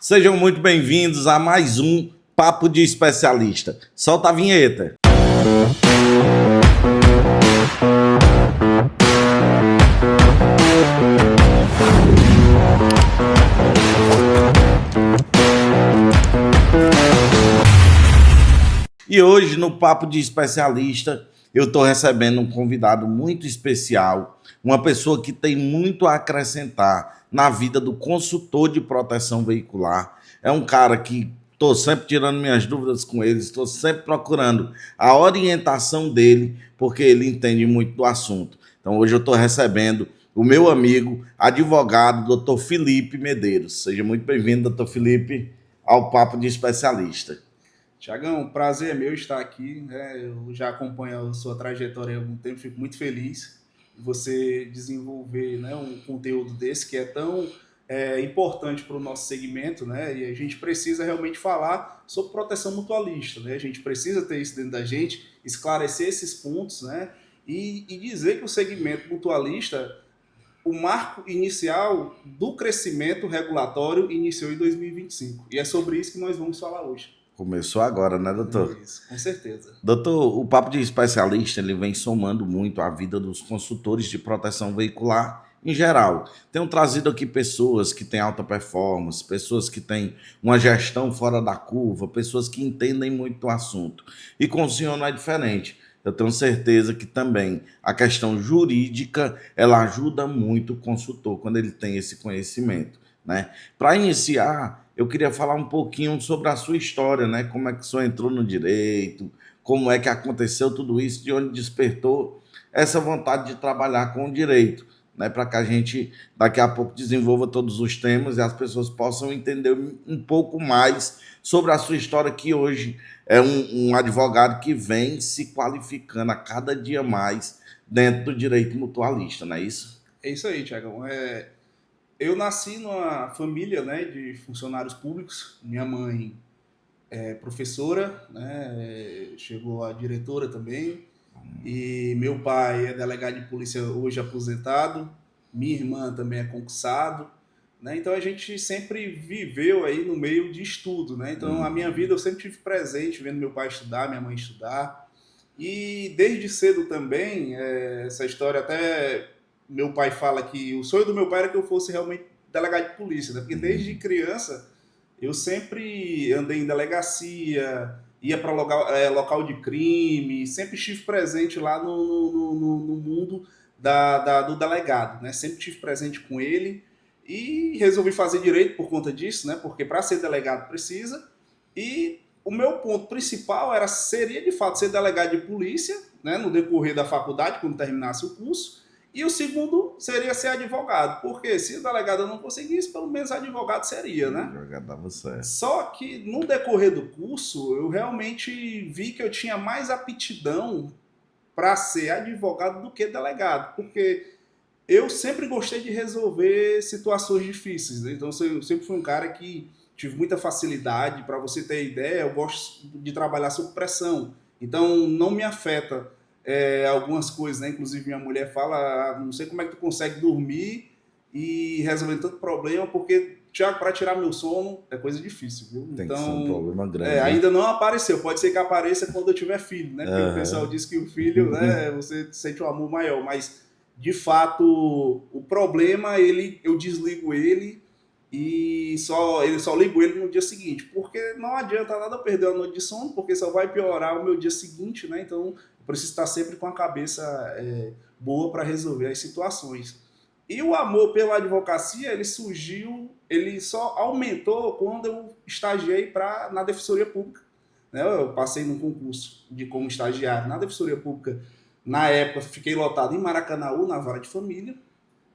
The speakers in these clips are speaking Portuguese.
Sejam muito bem-vindos a mais um Papo de Especialista. Solta a vinheta. E hoje, no Papo de Especialista, eu estou recebendo um convidado muito especial, uma pessoa que tem muito a acrescentar na vida do consultor de proteção veicular. É um cara que estou sempre tirando minhas dúvidas com ele, estou sempre procurando a orientação dele, porque ele entende muito do assunto. Então, hoje eu estou recebendo o meu amigo, advogado, Dr. Felipe Medeiros. Seja muito bem-vindo, Dr. Felipe, ao Papo de Especialista. Tiagão, o prazer é meu estar aqui, né? Eu já acompanho a sua trajetória há algum tempo, fico muito feliz de você desenvolver, né, um conteúdo desse que é tão importante para o nosso segmento, né? E a gente precisa realmente falar sobre proteção mutualista, né? A gente precisa ter isso dentro da gente, esclarecer esses pontos, né? E dizer que o segmento mutualista, o marco inicial do crescimento regulatório iniciou em 2025. E é sobre isso que nós vamos falar hoje. Começou agora, né, doutor? Isso, com certeza. Doutor, o Papo de Especialista ele vem somando muito a vida dos consultores de proteção veicular em geral. Tenho trazido aqui pessoas que têm alta performance, pessoas que têm uma gestão fora da curva, pessoas que entendem muito do assunto. E com o senhor não é diferente. Eu tenho certeza que também a questão jurídica ela ajuda muito o consultor quando ele tem esse conhecimento, né? Para iniciar, eu queria falar um pouquinho sobre a sua história, né? Como é que o senhor entrou no direito, como é que aconteceu tudo isso, de onde despertou essa vontade de trabalhar com o direito, né? Para que a gente daqui a pouco desenvolva todos os temas e as pessoas possam entender um pouco mais sobre a sua história, que hoje é um advogado que vem se qualificando a cada dia mais dentro do direito mutualista, não é isso? É isso aí, Tiagão. Eu nasci numa família, né, de funcionários públicos. Minha mãe é professora, né, chegou a diretora também. E meu pai é delegado de polícia hoje aposentado. Minha irmã também é concursado, né? Então a gente sempre viveu aí no meio de estudo, né? Então a minha vida eu sempre tive presente, vendo meu pai estudar, minha mãe estudar. E desde cedo também, essa história até meu pai fala que o sonho do meu pai era que eu fosse realmente delegado de polícia, né? Porque desde criança eu sempre andei em delegacia, ia para local de crime, sempre estive presente lá no mundo do delegado, né? Sempre estive presente com ele e resolvi fazer direito por conta disso, né? Porque para ser delegado precisa. E o meu ponto principal seria de fato ser delegado de polícia, né? No decorrer da faculdade, quando terminasse o curso. E o segundo seria ser advogado, porque se o delegado não conseguisse, pelo menos advogado seria, né? Advogado dava certo. Só que no decorrer do curso, eu realmente vi que eu tinha mais aptidão para ser advogado do que delegado, porque eu sempre gostei de resolver situações difíceis, né? Então eu sempre fui um cara que tive muita facilidade. Para você ter ideia, eu gosto de trabalhar sob pressão, então não me afeta algumas coisas, né? Inclusive minha mulher fala, não sei como é que tu consegue dormir e resolver tanto problema, porque Tiago, para tirar meu sono é coisa difícil, viu? Tem que ser um problema grande. Ainda não apareceu, pode ser que apareça quando eu tiver filho, né? Porque o pessoal diz que o filho, né, você sente um amor maior, mas de fato o problema eu desligo ele e só ligo ele no dia seguinte, porque não adianta nada eu perder a noite de sono, porque só vai piorar o meu dia seguinte, né? Então eu preciso estar sempre com a cabeça boa para resolver as situações. E o amor pela advocacia, ele surgiu, ele só aumentou quando eu estagiei na Defensoria Pública, né? Eu passei num concurso como estagiário na Defensoria Pública. Na época, fiquei lotado em Maracanaú, na Vara de Família.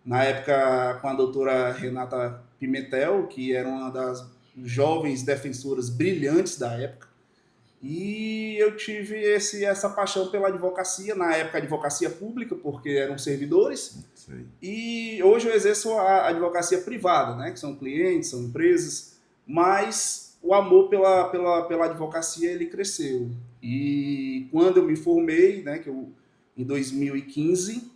Na época, com a doutora Renata Pimentel, que era uma das jovens defensoras brilhantes da época. E eu tive essa paixão pela advocacia, na época advocacia pública, porque eram servidores. Sim. E hoje eu exerço a advocacia privada, né, que são clientes, são empresas, mas o amor pela advocacia ele cresceu. E quando eu me formei, né, em 2015,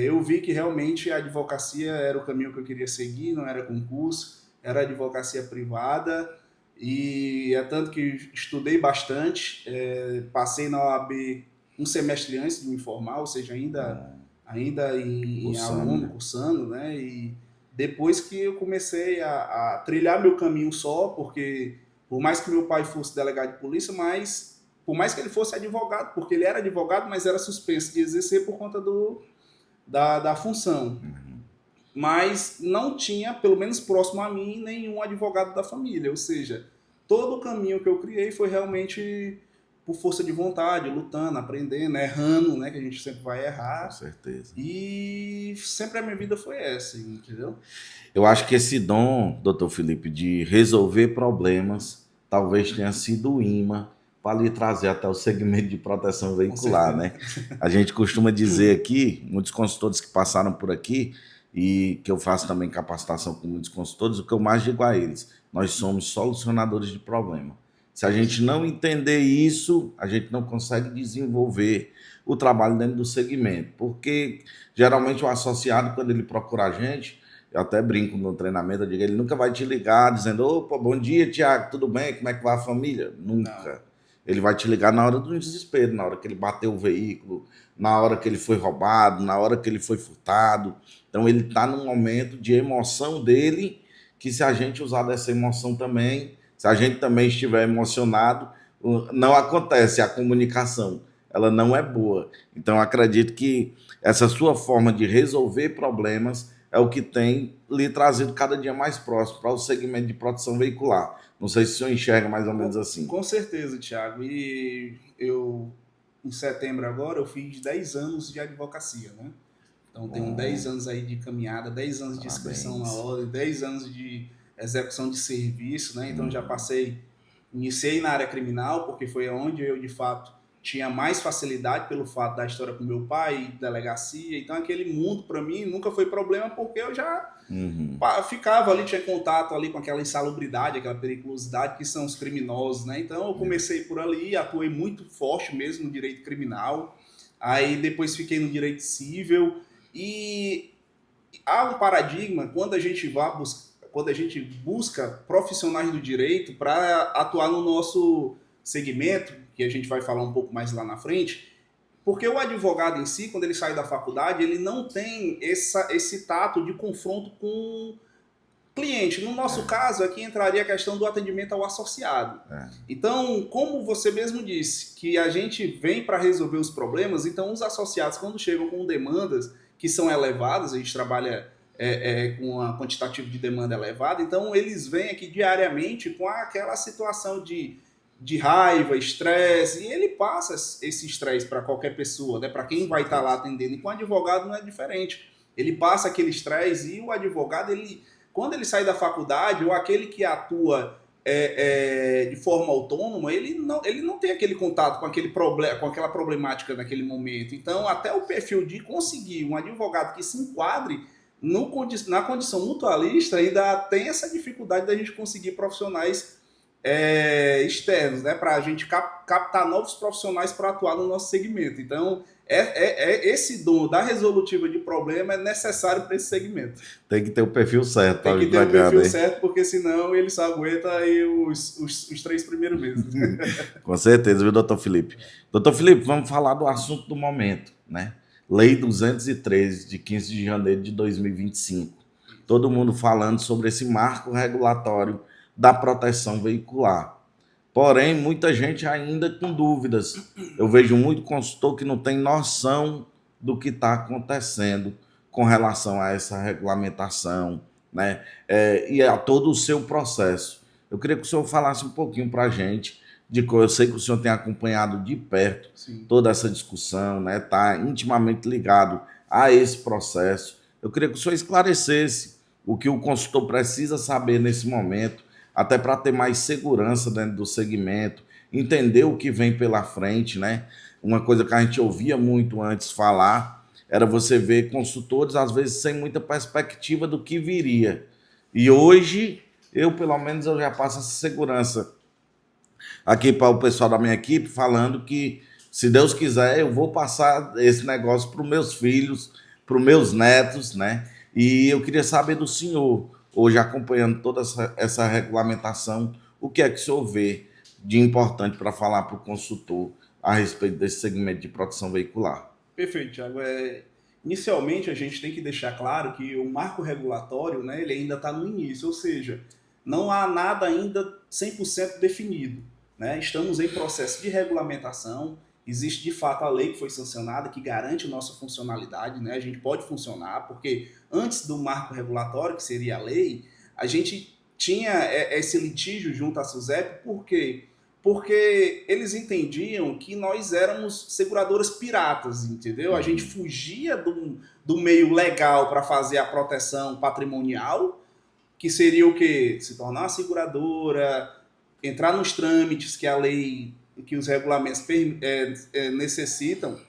eu vi que realmente a advocacia era o caminho que eu queria seguir, não era concurso. era advocacia privada, e é tanto que estudei bastante, passei na OAB um semestre antes de me formar, ou seja, ainda em Cursando, aluno, né? cursando, né? E depois que eu comecei a trilhar meu caminho só, porque por mais que meu pai fosse delegado de polícia, mas por mais que ele fosse advogado, porque ele era advogado, mas era suspenso de exercer por conta da função. Mas não tinha, pelo menos próximo a mim, nenhum advogado da família. Ou seja, todo o caminho que eu criei foi realmente por força de vontade, lutando, aprendendo, errando, né? Que a gente sempre vai Com errar. certeza. E sempre a minha vida foi essa, entendeu? Eu acho que esse dom, doutor Felipe, de resolver problemas, talvez tenha sido o imã para lhe trazer até o segmento de proteção Com veicular, certeza. né? A gente costuma dizer aqui, muitos consultores que passaram por aqui, e que eu faço também capacitação com muitos consultores, o que eu mais digo a eles, nós somos solucionadores de problema. Se a gente não entender isso, a gente não consegue desenvolver o trabalho dentro do segmento, porque geralmente o associado, quando ele procura a gente, eu até brinco no treinamento, eu digo, ele nunca vai te ligar dizendo, opa, bom dia, Tiago, tudo bem? Como é que vai a família? Não. Nunca. Ele vai te ligar na hora do desespero, na hora que ele bateu o veículo, na hora que ele foi roubado, na hora que ele foi furtado. Então ele está num momento de emoção dele, que se a gente usar dessa emoção também, se a gente também estiver emocionado, não acontece a comunicação, ela não é boa. Então acredito que essa sua forma de resolver problemas é o que tem lhe trazido cada dia mais próximo para o segmento de proteção veicular. Não sei se o senhor enxerga mais ou menos assim. Com certeza, Thiago. E eu, em setembro agora, eu fiz 10 anos de advocacia, né? Então, tenho 10 Bom, anos aí de caminhada, 10 anos de inscrição na parabéns. ordem, 10 anos de execução de serviço, né? Então, já passei, iniciei na área criminal, porque foi onde eu, de fato, tinha mais facilidade pelo fato da história com meu pai, delegacia. Então, aquele mundo, para mim, nunca foi problema, porque eu já Uhum. ficava ali, tinha contato ali com aquela insalubridade, aquela periculosidade que são os criminosos, né? Então, eu comecei por ali, atuei muito forte mesmo no direito criminal. Aí, depois fiquei no direito civil, e há um paradigma quando a gente busca profissionais do direito para atuar no nosso segmento, que a gente vai falar um pouco mais lá na frente, porque o advogado em si, quando ele sai da faculdade, ele não tem esse tato de confronto com cliente. No nosso caso, aqui entraria a questão do atendimento ao associado. Então, como você mesmo disse, que a gente vem para resolver os problemas, então os associados, quando chegam com demandas que são elevadas, a gente trabalha com um quantitativo de demanda elevada, então eles vêm aqui diariamente com aquela situação de raiva, estresse, e ele passa esse estresse para qualquer pessoa, né? Para quem vai estar lá atendendo. E com o advogado não é diferente. Ele passa aquele estresse, e o advogado, quando ele sai da faculdade, ou aquele que atua de forma autônoma, ele não tem aquele contato com com aquela problemática naquele momento. Então, até o perfil de conseguir um advogado que se enquadre na condição mutualista ainda tem essa dificuldade da gente conseguir profissionais externos, né, para a gente captar novos profissionais para atuar no nosso segmento. Então, esse dom da resolutiva de problema é necessário para esse segmento. Tem que ter o perfil certo Tem para que vir ter para o cá, perfil né? certo, porque senão ele só aguenta aí os 3 primeiros meses. Com certeza, viu, doutor Felipe? Doutor Felipe, vamos falar do assunto do momento, né? Lei 213, de 15 de janeiro de 2025. Todo mundo falando sobre esse marco regulatório da proteção veicular. Porém, muita gente ainda com dúvidas. Eu vejo muito consultor que não tem noção do que está acontecendo com relação a essa regulamentação, né? E a todo o seu processo. Eu queria que o senhor falasse um pouquinho para a gente eu sei que o senhor tem acompanhado de perto Sim. toda essa discussão, né? Está intimamente ligado a esse processo. Eu queria que o senhor esclarecesse o que o consultor precisa saber nesse momento, até para ter mais segurança dentro do segmento, entender o que vem pela frente, né? Uma coisa que a gente ouvia muito antes falar era você ver consultores, às vezes, sem muita perspectiva do que viria. E hoje, pelo menos, eu já passo essa segurança aqui para o pessoal da minha equipe, falando que, se Deus quiser, eu vou passar esse negócio para os meus filhos, para os meus netos, né? E eu queria saber do senhor, hoje acompanhando toda essa regulamentação, o que é que o senhor vê de importante para falar para o consultor a respeito desse segmento de proteção veicular? Perfeito, Thiago. Inicialmente, a gente tem que deixar claro que o marco regulatório, né, ele ainda está no início, ou seja, não há nada ainda 100% definido. Né? Estamos em processo de regulamentação, existe de fato a lei que foi sancionada, que garante nossa funcionalidade, né? A gente pode funcionar, porque antes do marco regulatório, que seria a lei, a gente tinha esse litígio junto à SUSEP, por quê? Porque eles entendiam que nós éramos seguradoras piratas, entendeu? A gente fugia do meio legal para fazer a proteção patrimonial, que seria o quê? Se tornar uma seguradora, entrar nos trâmites que a lei, que os regulamentos necessitam,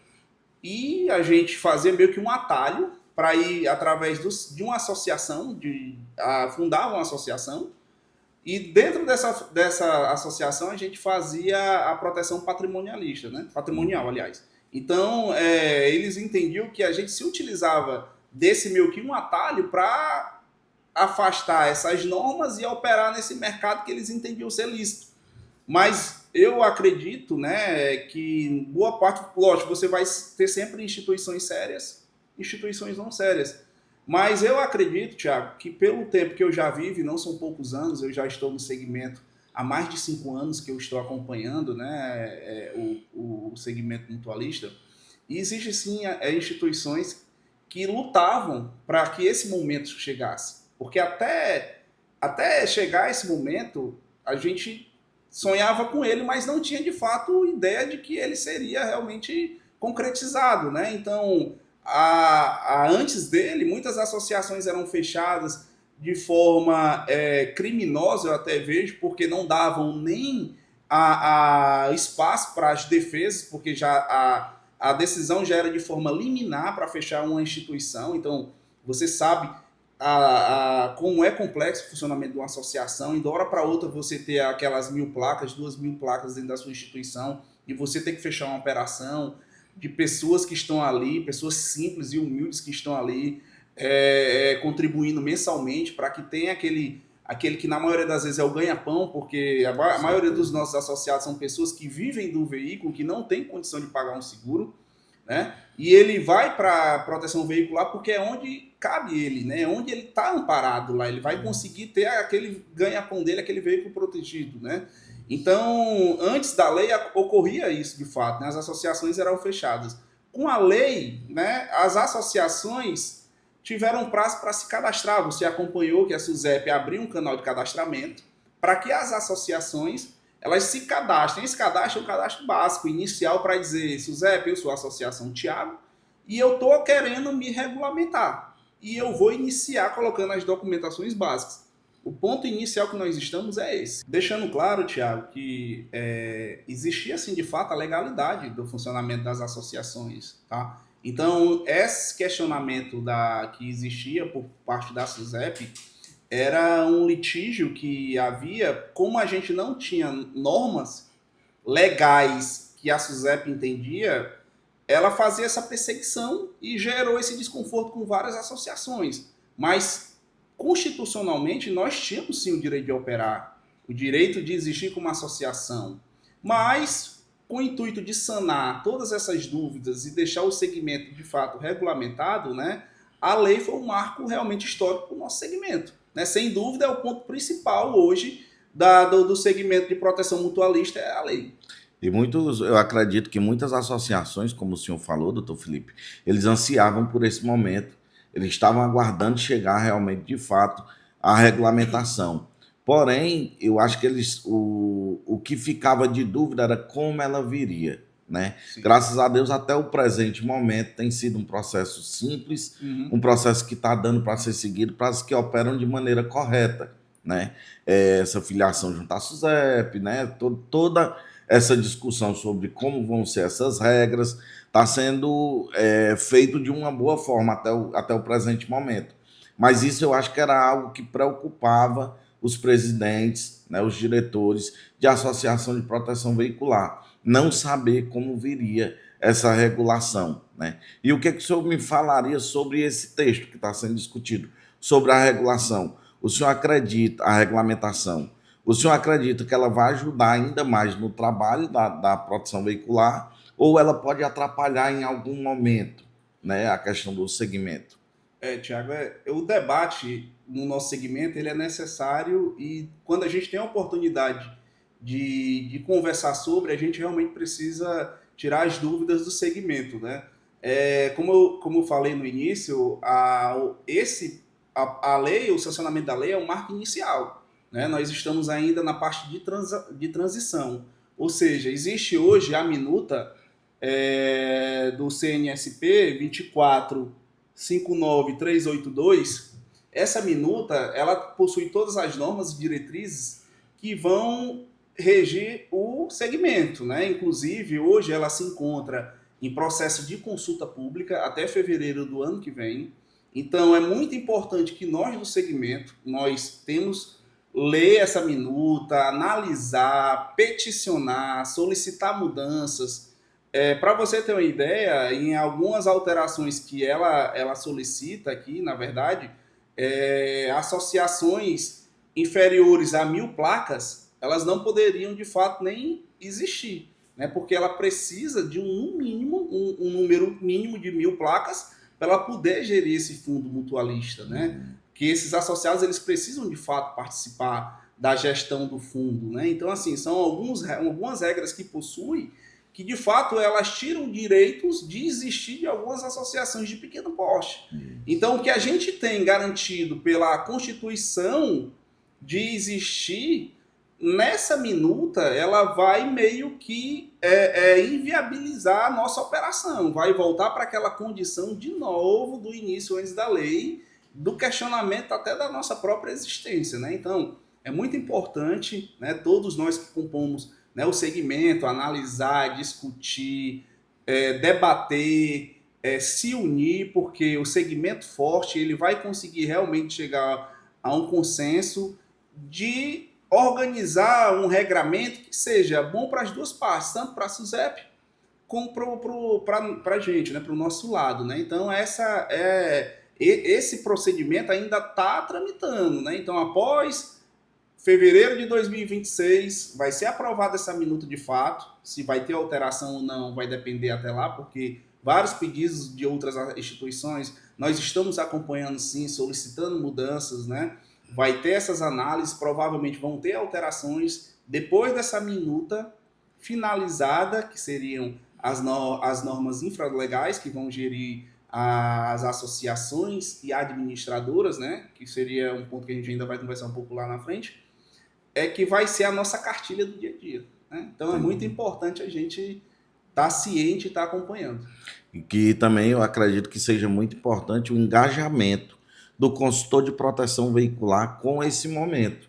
e a gente fazer meio que um atalho para ir através de uma associação, fundar uma associação, e dentro dessa associação a gente fazia a proteção patrimonialista, né? Patrimonial, aliás. Então, eles entendiam que a gente se utilizava desse meio que um atalho para afastar essas normas e operar nesse mercado que eles entendiam ser lícito. Mas eu acredito, né, que boa parte, lógico, você vai ter sempre instituições sérias, instituições não sérias. Mas eu acredito, Thiago, que pelo tempo que eu já vivo, e não são poucos anos, eu já estou no segmento há mais de 5 anos que eu estou acompanhando, né, o segmento mutualista, e existem sim instituições que lutavam para que esse momento chegasse. Porque até chegar esse momento, a gente sonhava com ele, mas não tinha de fato ideia de que ele seria realmente concretizado, né? Então, antes dele, muitas associações eram fechadas de forma criminosa, eu até vejo, porque não davam nem a espaço para as defesas, porque já a decisão já era de forma liminar para fechar uma instituição. Então, você sabe como é complexo o funcionamento de uma associação, e de uma hora para outra você ter aquelas 1.000 placas, 2.000 placas dentro da sua instituição, e você ter que fechar uma operação de pessoas que estão ali, pessoas simples e humildes que estão ali contribuindo mensalmente para que tenha aquele que na maioria das vezes é o ganha-pão, porque a maioria dos nossos associados são pessoas que vivem do veículo, que não tem condição de pagar um seguro, né? E ele vai para a proteção veicular porque é onde cabe ele, né? É onde ele está amparado lá, ele vai conseguir ter aquele ganha-pão dele, aquele veículo protegido, né? Então, antes da lei ocorria isso de fato, né? As associações eram fechadas. Com a lei, né, as associações tiveram prazo para se cadastrar. Você acompanhou que a SUSEP abriu um canal de cadastramento para que as associações elas se cadastrem. Esse cadastro é um cadastro básico, inicial, para dizer: SUSEP, eu sou a Associação Thiago e eu estou querendo me regulamentar. E eu vou iniciar colocando as documentações básicas. O ponto inicial que nós estamos é esse. Deixando claro, Thiago, que existia, assim, de fato, a legalidade do funcionamento das associações, tá? Então, esse questionamento que existia por parte da SUSEP era um litígio que havia, como a gente não tinha normas legais que a SUSEP entendia, ela fazia essa perseguição e gerou esse desconforto com várias associações. Mas, constitucionalmente, nós tínhamos sim o direito de operar, o direito de existir como associação. Mas, com o intuito de sanar todas essas dúvidas e deixar o segmento, de fato, regulamentado, né, a lei foi um marco realmente histórico para o nosso segmento. Né? Sem dúvida, é o ponto principal hoje do segmento de proteção mutualista, é a lei. E eu acredito que muitas associações, como o senhor falou, doutor Felipe, eles ansiavam por esse momento, eles estavam aguardando chegar realmente, de fato, a regulamentação. Porém, eu acho que o que ficava de dúvida era como ela viria. Né? Graças a Deus, até o presente momento tem sido um processo simples, um processo que está dando para ser seguido para as que operam de maneira correta. Né? Essa filiação junto à SUSEP, né? Toda essa discussão sobre como vão ser essas regras está sendo feito de uma boa forma até o presente momento. Mas isso eu acho que era algo que preocupava os presidentes, né, os diretores de associação de proteção veicular, não saber como viria essa regulação. Né? E o que o senhor me falaria sobre esse texto que está sendo discutido, sobre a regulação? o senhor acredita, a regulamentação, o senhor acredita que ela vai ajudar ainda mais no trabalho da proteção veicular ou ela pode atrapalhar em algum momento, né, a questão do segmento? Tiago, o debate no nosso segmento ele é necessário e quando a gente tem a oportunidade de conversar sobre, a gente realmente precisa tirar as dúvidas do segmento, né? Como eu falei no início, a lei, o sancionamento da lei é um marco inicial, né? Nós estamos ainda na parte de transição, ou seja, existe hoje a minuta do CNSP 2459382. Essa minuta ela possui todas as normas e diretrizes que vão reger o segmento, né? Inclusive, hoje ela se encontra em processo de consulta pública até fevereiro do ano que vem. Então, é muito importante que nós do segmento, nós temos ler essa minuta, analisar, peticionar, solicitar mudanças. Para você ter uma ideia, em algumas alterações que ela solicita aqui, na verdade, associações inferiores a 1.000 placas, elas não poderiam de fato nem existir, né? Porque ela precisa de um mínimo, um número mínimo de 1.000 placas para ela poder gerir esse fundo mutualista, né? Que esses associados eles precisam de fato participar da gestão do fundo, né? Então assim são algumas regras que possui que de fato elas tiram direitos de existir de algumas associações de pequeno porte. Então o que a gente tem garantido pela Constituição de existir nessa minuta, ela vai meio que inviabilizar a nossa operação, vai voltar para aquela condição de novo do início antes da lei, do questionamento até da nossa própria existência, né? Então, é muito importante, né, todos nós que compomos, né, o segmento, analisar, discutir, debater, se unir, porque o segmento forte ele vai conseguir realmente chegar a um consenso de organizar um regramento que seja bom para as duas partes, tanto para a SUSEP como para a gente, né, para o nosso lado, né? Então, esse procedimento ainda está tramitando, né? Então, após fevereiro de 2026, vai ser aprovada essa minuta de fato. Se vai ter alteração ou não, vai depender até lá, porque vários pedidos de outras instituições, nós estamos acompanhando sim, solicitando mudanças, né? Vai ter essas análises, provavelmente vão ter alterações depois dessa minuta finalizada, que seriam as normas infralegais que vão gerir as associações e administradoras, né? Que seria um ponto que a gente ainda vai conversar um pouco lá na frente, que vai ser a nossa cartilha do dia a dia, né? Então é muito importante a gente estar ciente e estar acompanhando. E que também eu acredito que seja muito importante o engajamento do consultor de proteção veicular com esse momento.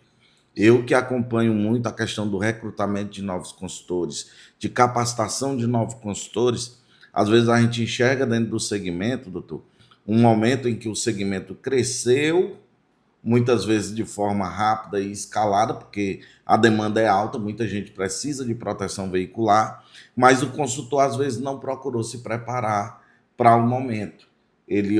Eu que acompanho muito a questão do recrutamento de novos consultores, de capacitação de novos consultores, às vezes a gente enxerga dentro do segmento, doutor, um momento em que o segmento cresceu, muitas vezes de forma rápida e escalada, porque a demanda é alta, muita gente precisa de proteção veicular, mas o consultor às vezes não procurou se preparar para o momento.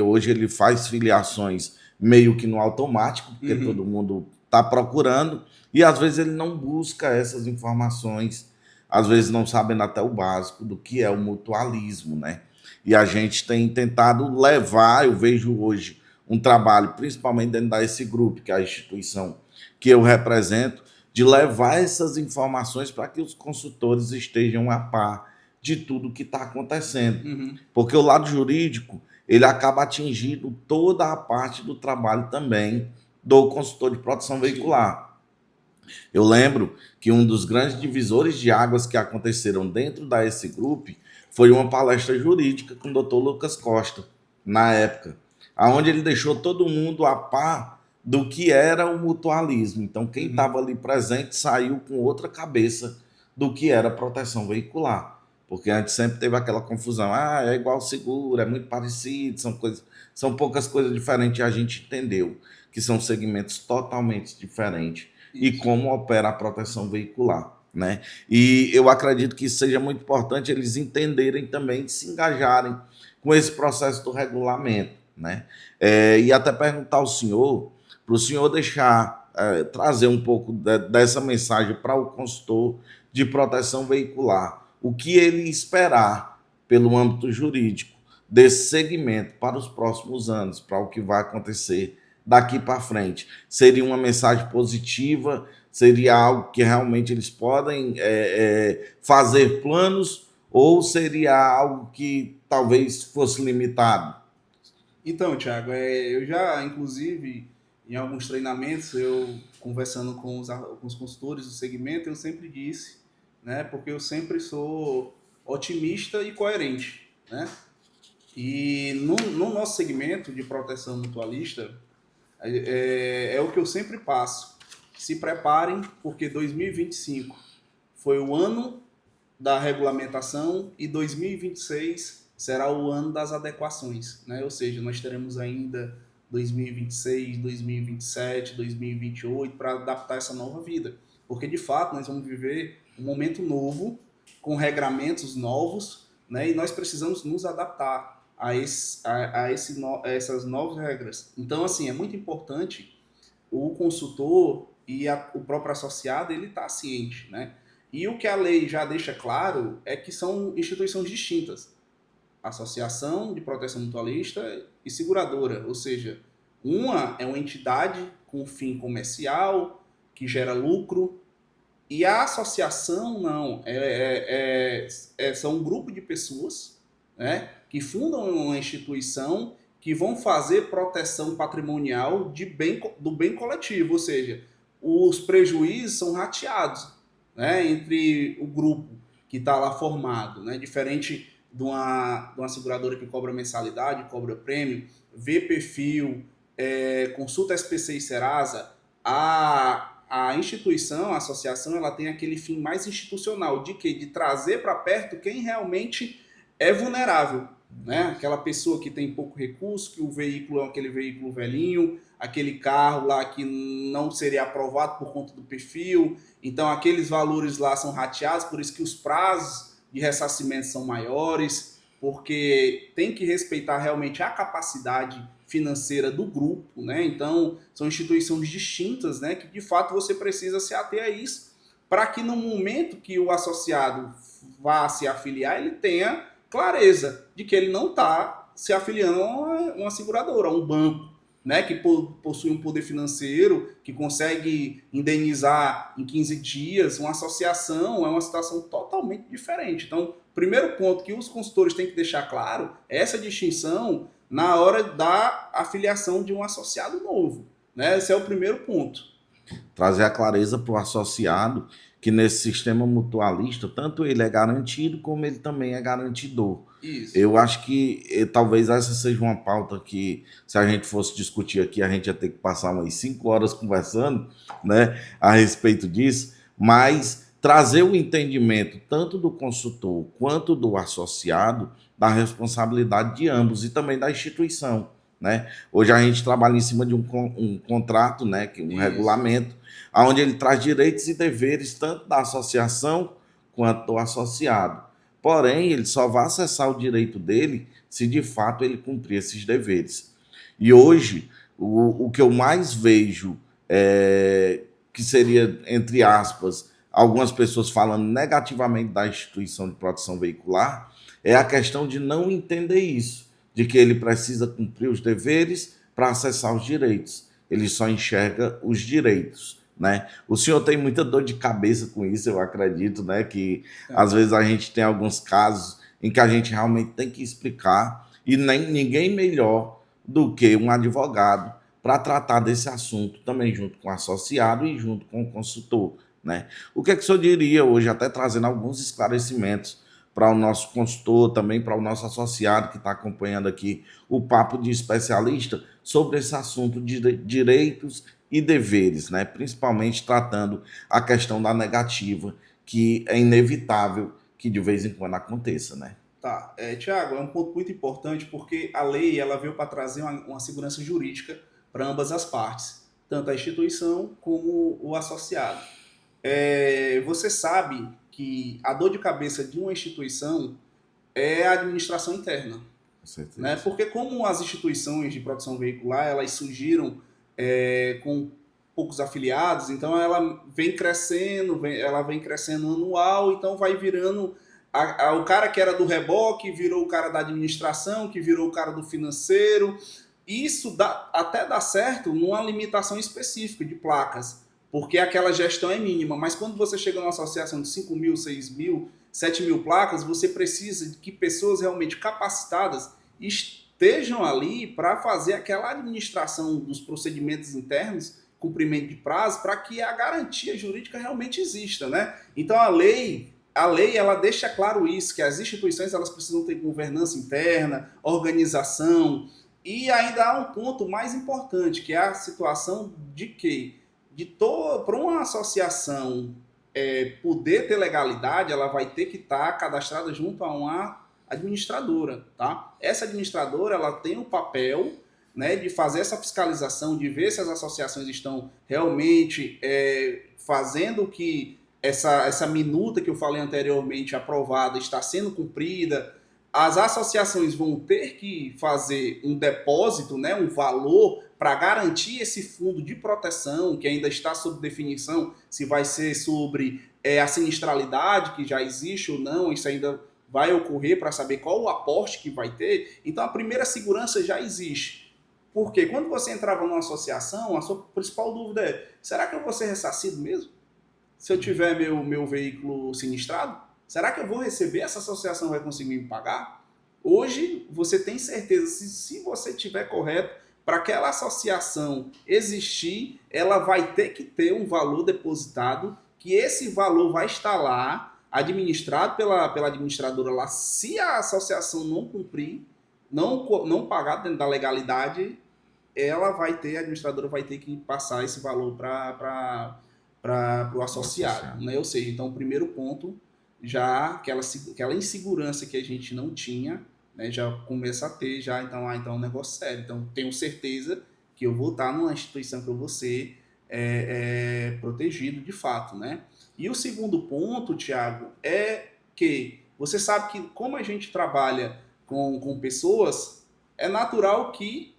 Hoje ele faz filiações meio que no automático, porque todo mundo está procurando, e às vezes ele não busca essas informações, às vezes não sabendo até o básico do que é o mutualismo, né? E a gente tem tentado levar, eu vejo hoje um trabalho, principalmente dentro da esse grupo, que é a instituição que eu represento, de levar essas informações para que os consultores estejam a par de tudo que está acontecendo. Porque o lado jurídico, ele acaba atingindo toda a parte do trabalho também do consultor de proteção veicular. Eu lembro que um dos grandes divisores de águas que aconteceram dentro da esse grupo foi uma palestra jurídica com o doutor Lucas Costa, na época, onde ele deixou todo mundo a par do que era o mutualismo. Então, quem estava ali presente saiu com outra cabeça do que era proteção veicular. Porque antes sempre teve aquela confusão, é igual seguro, é muito parecido, são poucas coisas diferentes, e a gente entendeu que são segmentos totalmente diferentes e como opera a proteção veicular, né? E eu acredito que seja muito importante eles entenderem também, se engajarem com esse processo do regulamento, né? E até perguntar ao senhor, para o senhor deixar, trazer um pouco dessa mensagem para o consultor de proteção veicular. O que ele esperar pelo âmbito jurídico desse segmento para os próximos anos, para o que vai acontecer daqui para frente. Seria uma mensagem positiva? Seria algo que realmente eles podem fazer planos, ou seria algo que talvez fosse limitado? Então, Thiago, eu já, inclusive, em alguns treinamentos, eu conversando com os consultores do segmento, eu sempre disse, né, porque eu sempre sou otimista e coerente, né? E no nosso segmento de proteção mutualista, é o que eu sempre passo. Se preparem, porque 2025 foi o ano da regulamentação e 2026 será o ano das adequações, né? Ou seja, nós teremos ainda 2026, 2027, 2028 para adaptar essa nova vida, porque de fato nós vamos viver um momento novo, com regramentos novos, né? E nós precisamos nos adaptar a essas novas regras. Então, assim, é muito importante o consultor e o próprio associado ele está ciente, né? E o que a lei já deixa claro é que são instituições distintas. Associação de proteção mutualista e seguradora, ou seja, uma é uma entidade com fim comercial, que gera lucro, e a associação não, são um grupo de pessoas, né, que fundam uma instituição que vão fazer proteção patrimonial do bem coletivo, ou seja, os prejuízos são rateados, né, entre o grupo que está lá formado, né, diferente de uma seguradora que cobra mensalidade, cobra prêmio, vê perfil, consulta SPC e Serasa, a instituição, a associação, ela tem aquele fim mais institucional, de quê? De trazer para perto quem realmente é vulnerável, né? Aquela pessoa que tem pouco recurso, que o veículo é aquele veículo velhinho, aquele carro lá que não seria aprovado por conta do perfil, então aqueles valores lá são rateados, por isso que os prazos de ressarcimento são maiores, porque tem que respeitar realmente a capacidade financeira do grupo, né? Então, são instituições distintas, né? Que de fato você precisa se ater a isso, para que no momento que o associado vá se afiliar, ele tenha clareza de que ele não está se afiliando a uma seguradora, a um banco, né, que possui um poder financeiro, que consegue indenizar em 15 dias. Uma associação é uma situação totalmente diferente. Então, primeiro ponto que os consultores têm que deixar claro é essa distinção na hora da afiliação de um associado novo, né? Esse é o primeiro ponto. Trazer a clareza para o associado que nesse sistema mutualista, tanto ele é garantido, como ele também é garantidor. Isso. Eu acho que talvez essa seja uma pauta que, se a gente fosse discutir aqui, a gente ia ter que passar umas 5 horas conversando, né, a respeito disso, mas trazer o entendimento tanto do consultor quanto do associado da responsabilidade de ambos e também da instituição, né? Hoje a gente trabalha em cima de um contrato, né, que um regulamento, onde ele traz direitos e deveres tanto da associação quanto do associado. Porém, ele só vai acessar o direito dele se de fato ele cumprir esses deveres. E hoje, o que eu mais vejo que seria, entre aspas, algumas pessoas falando negativamente da instituição de proteção veicular, é a questão de não entender isso, de que ele precisa cumprir os deveres para acessar os direitos. Ele só enxerga os direitos, né? O senhor tem muita dor de cabeça com isso, eu acredito, né? Que às vezes a gente tem alguns casos em que a gente realmente tem que explicar, e nem ninguém melhor do que um advogado para tratar desse assunto, também junto com o associado e junto com o consultor, né? O que é que o senhor diria hoje, até trazendo alguns esclarecimentos para o nosso consultor, também para o nosso associado que está acompanhando aqui o Papo de Especialista, sobre esse assunto de direitos e deveres, né? Principalmente tratando a questão da negativa, que é inevitável que de vez em quando aconteça, né? Tá, Tiago, é um ponto muito importante porque a lei ela veio para trazer uma segurança jurídica para ambas as partes, tanto a instituição como o associado. Você sabe que a dor de cabeça de uma instituição é a administração interna, Com certeza. né? Porque como as instituições de proteção veicular elas surgiram com poucos afiliados, então ela vem crescendo, ela vem crescendo anual, então vai virando o cara que era do reboque, virou o cara da administração, que virou o cara do financeiro. Isso até dá certo numa limitação específica de placas, porque aquela gestão é mínima, mas quando você chega numa associação de 5 mil, 6 mil, 7 mil placas, você precisa de que pessoas realmente capacitadas estejam ali para fazer aquela administração dos procedimentos internos, cumprimento de prazo, para que a garantia jurídica realmente exista, né? Então a lei ela deixa claro isso, que as instituições elas precisam ter governança interna, organização, e ainda há um ponto mais importante, que é a situação de que para uma associação poder ter legalidade, ela vai ter que estar cadastrada junto a uma administradora, tá? Essa administradora ela tem o papel, né, de fazer essa fiscalização, de ver se as associações estão realmente fazendo que essa minuta que eu falei anteriormente aprovada está sendo cumprida. As associações vão ter que fazer um depósito, né, um valor para garantir esse fundo de proteção, que ainda está sob definição, se vai ser sobre a sinistralidade que já existe ou não, isso ainda vai ocorrer para saber qual o aporte que vai ter. Então a primeira segurança já existe. Porque quando você entrava numa associação, a sua principal dúvida é: será que eu vou ser ressarcido mesmo? Se eu tiver meu veículo sinistrado? Será que eu vou receber? Essa associação vai conseguir me pagar? Hoje, você tem certeza, se você tiver correto, para aquela associação existir, ela vai ter que ter um valor depositado, que esse valor vai estar lá, administrado pela administradora lá. Se a associação não cumprir, não pagar dentro da legalidade, a administradora vai ter que passar esse valor para o associado, né? Ou seja, então o primeiro ponto, já aquela insegurança que a gente não tinha, né, já começa a ter, então é um negócio sério. Então tenho certeza que eu vou estar numa instituição que eu vou ser protegido de fato, né? E o segundo ponto, Thiago, é que você sabe que como a gente trabalha com pessoas, é natural que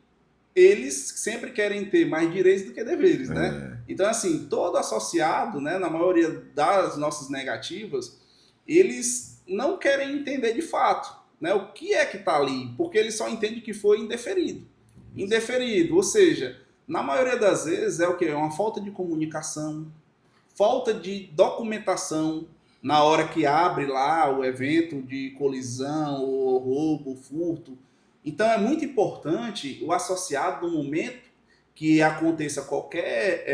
eles sempre querem ter mais direitos do que deveres, né? Então, assim, todo associado, né, na maioria das nossas negativas, eles não querem entender de fato, né, o que é que está ali, porque eles só entendem que foi indeferido. Indeferido, ou seja, na maioria das vezes é o quê? É uma falta de comunicação, falta de documentação na hora que abre lá o evento de colisão, ou roubo, furto. Então é muito importante o associado, no momento que aconteça qualquer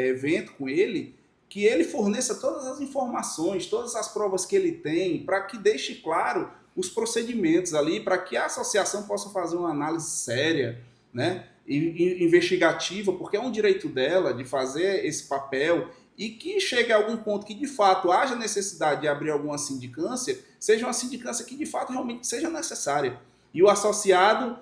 evento com ele, que ele forneça todas as informações, todas as provas que ele tem, para que deixe claro os procedimentos ali, para que a associação possa fazer uma análise séria, né, e investigativa, porque é um direito dela de fazer esse papel, e que chegue a algum ponto que de fato haja necessidade de abrir alguma sindicância, seja uma sindicância que de fato realmente seja necessária. E o associado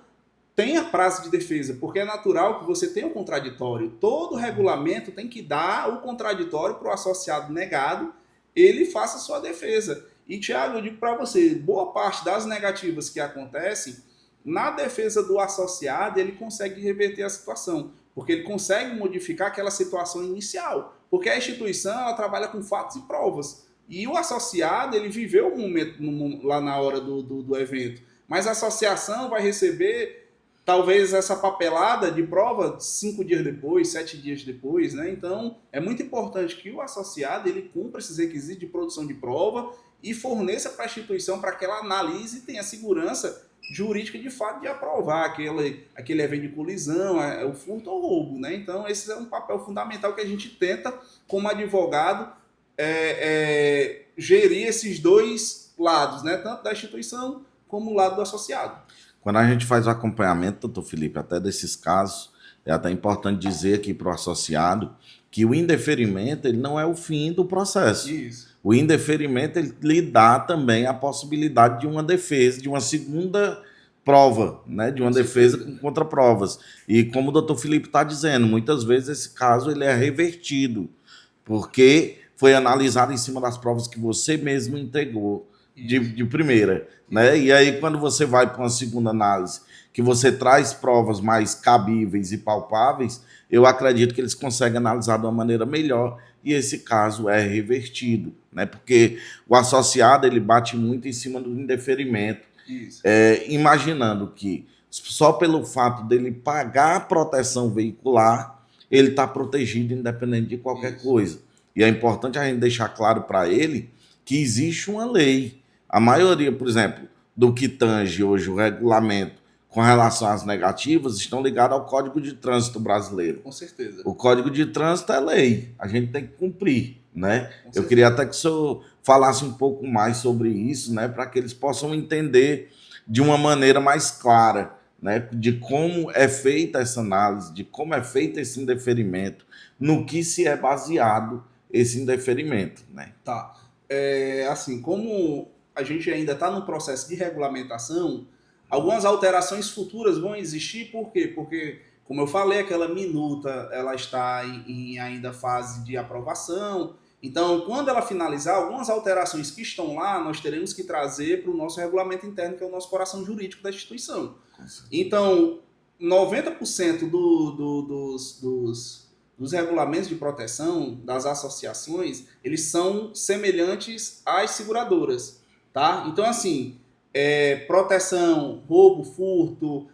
tenha prazo de defesa, porque é natural que você tenha um contraditório. Todo regulamento tem que dar o contraditório para o associado negado, ele faça sua defesa. E, Thiago, eu digo para você, boa parte das negativas que acontecem, na defesa do associado, ele consegue reverter a situação, porque ele consegue modificar aquela situação inicial. Porque a instituição ela trabalha com fatos e provas. E o associado, ele viveu o momento lá na hora do evento. Mas a associação vai receber, talvez, essa papelada de prova 5 dias depois, 7 dias depois, né? Então, é muito importante que o associado ele cumpra esses requisitos de produção de prova e forneça para a instituição para que ela analise e tenha segurança jurídica de fato de aprovar aquele evento de colisão, o furto ou roubo, né? Então, esse é um papel fundamental que a gente tenta, como advogado, gerir esses dois lados, né? Tanto da instituição como o lado do associado. Quando a gente faz o acompanhamento, doutor Felipe, até desses casos, é até importante dizer aqui para o associado que o indeferimento ele não é o fim do processo. Isso. O indeferimento ele lhe dá também a possibilidade de uma defesa, de uma segunda prova, né? De uma defesa com contraprovas. E como o doutor Felipe está dizendo, muitas vezes esse caso ele é revertido, porque foi analisado em cima das provas que você mesmo entregou, Isso. de primeira, né? E aí, quando você vai para uma segunda análise, que você traz provas mais cabíveis e palpáveis, eu acredito que eles conseguem analisar de uma maneira melhor e esse caso é revertido, né? Porque o associado ele bate muito em cima do indeferimento, Isso. imaginando que só pelo fato dele pagar a proteção veicular, ele está protegido independente de qualquer Isso. coisa. E é importante a gente deixar claro para ele que existe uma lei. A maioria, por exemplo, do que tange hoje o regulamento com relação às negativas estão ligadas ao Código de Trânsito brasileiro. Com certeza. O Código de Trânsito é lei, a gente tem que cumprir, né? Com Eu certeza. queria até que o senhor falasse um pouco mais sobre isso, né, para que eles possam entender de uma maneira mais clara, né, de como é feita essa análise, de como é feito esse indeferimento, no que se é baseado esse indeferimento, né? Tá. Assim, como a gente ainda está no processo de regulamentação, algumas alterações futuras vão existir, por quê? Porque, como eu falei, aquela minuta ela está em ainda fase de aprovação. Então, quando ela finalizar, algumas alterações que estão lá, nós teremos que trazer para o nosso regulamento interno, que é o nosso coração jurídico da instituição. Então, 90% dos regulamentos de proteção das associações, eles são semelhantes às seguradoras, tá? Então, assim, proteção, roubo, furto,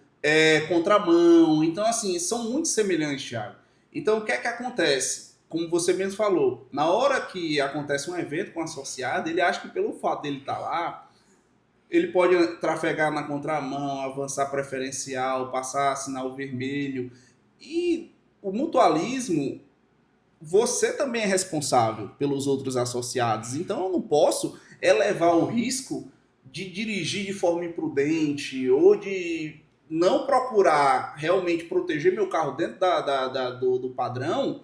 contramão, então, assim, são muito semelhantes, Thiago. Então, o que é que acontece? Como você mesmo falou, na hora que acontece um evento com o associado, ele acha que pelo fato dele estar lá, ele pode trafegar na contramão, avançar preferencial, passar sinal vermelho. E o mutualismo, você também é responsável pelos outros associados. Então eu não posso elevar o risco de dirigir de forma imprudente ou de não procurar realmente proteger meu carro dentro do padrão,